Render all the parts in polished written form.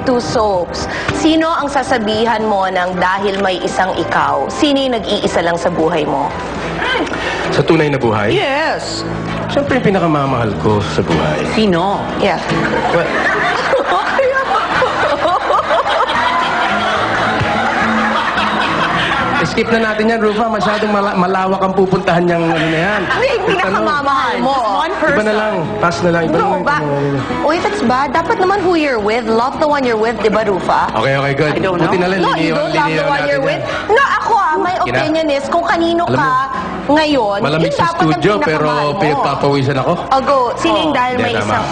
Two soaps. Sino ang sasabihan mo ng dahil may isang ikaw? Sino yung nag-iisa lang sa buhay mo? Sa tunay na buhay? Yes. Siyempre yung pinakamamahal ko sa buhay. Sino? Yeah. Well, skip na natin yan, Rufa. Masyadong malawak ang pupuntahan niyang ano na yan. Ano yung pinakamamahal mo? One person. Iba na lang. Pass na lang. Iba No, na ba? lang. Uy, that's bad. Dapat naman who you're with. Love the one you're with, di ba, Rufa? Okay, good. I don't know. Buti na lang, No, you don't love the one you're with. No, ako my opinion is kung kanino Alam ka ngayon, Malamig yun sa dapat ang studio, pero pinakamahal mo. pinagpapawisan ako. Go. Sino yung dahil Hindi, may tama. isang...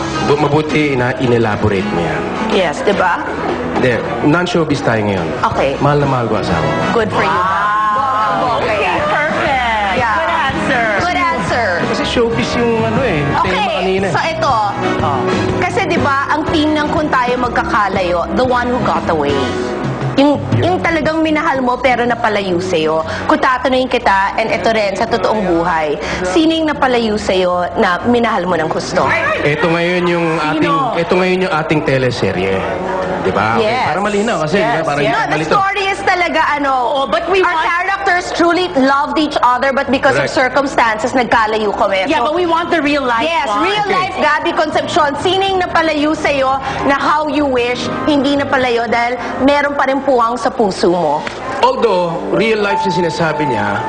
Mabuti na inelaborate mo yan. Yes, di ba? Hindi, non-showbiz tayo ngayon. Okay. Mahal na mahal ko asawa. Good for you. Okay. Perfect. Yeah. Good answer. Good answer. Kasi showbiz yung ano tema kanina. So ito, kasi di ba ang team ng Kung Tayo Magkakalayo, the one who got away. Yung talagang minahal mo pero napalayo sa'yo. Kung tatanungin kita, and ito rin sa totoong buhay, sino yung napalayo sa'yo na minahal mo ng gusto? Ito ngayon yung ating teleserye. Di ba? Okay, Yes. para malinaw kasi Yes, parang yes. No, the malito. story is talaga but we our want- characters truly loved each other but because of Correct. circumstances, nagkalayo kami. Yeah, So, but we want the real life yes, one. real Okay. life Gabby Concepcion. Sino yung napalayo sa'yo na how you wish, hindi napalayo dahil meron pa rin puwang sa puso mo? Although, real life na sinasabi niya,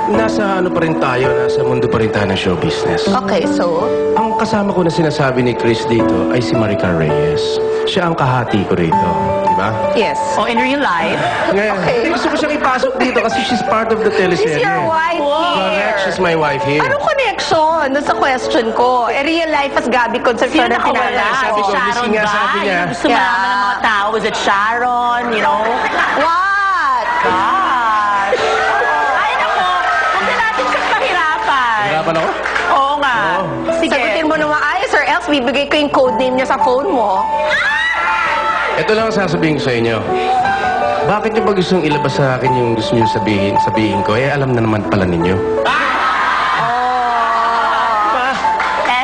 nasa ano pa rin tayo, nasa mundo pa rin tayo ng show business. Okay, so, Ang kasama ko na sinasabi ni Chris dito ay si Maricar Reyes. Siya ang kahati ko rito. Di ba? yes. Oh, in real life? Ngayon, Okay. gusto ko siyang ipasok dito kasi she's part of the teleserye. She's your wife Correct, here. she's my wife here. Anong connection doon sa question ko? Real life as Gabby Concepcion Sino na nakawala? pinala. Sabi ko, Si Sharon missing nga ba? sabi niya. Yung gusto malaman ng mga tao, was it Sharon? You know? What? Gosh. Ay, naku. Huwag na natin siyang pahirapan. Hirapan ako? Oo nga. Sige. Sagutin mo na maayos or else bibigay ko yung code name niya sa phone mo. Ito lang ang sasabihin ko sa inyo. Bakit niyo ba gustong ilabas sa akin yung gusto niyo sabihin ko? Eh, alam na naman pala ninyo.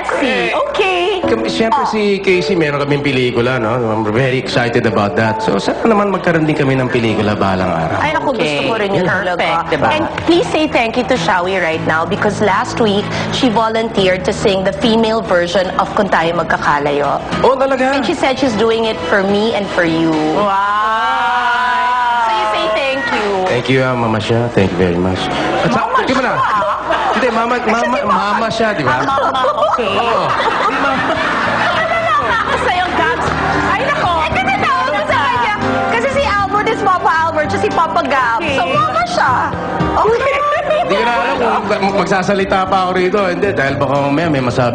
Essie. Okay. Siyempre si Casey, meron kaming pelikula, no? I'm very excited about that. So, sana naman magkaroon din kami ng pelikula balang araw. Ay, naku, gusto ko rin yun talaga. Perfect, diba? And please say thank you to Shawi right now because last week, she volunteered to sing the female version of Kung Tayo Magkakalayo. Oh, talaga? And she said she's doing it for me and for you. Wow. So you say thank you. Thank you, Mama Sha. Thank you very much. At sa, di ba na? Hindi, mama siya, di ba? Mama, okay. Oo. Di, mama. Sa'yo, Gabs. Ay, nako. Kasi tawag ko sa kanya. Kasi si Albert is Papa Albert, siya si Papa Gab. So mama siya. Okay. Hindi ko na alam kung magsasalita pa ako rito. Hindi, dahil baka mamaya may masabi.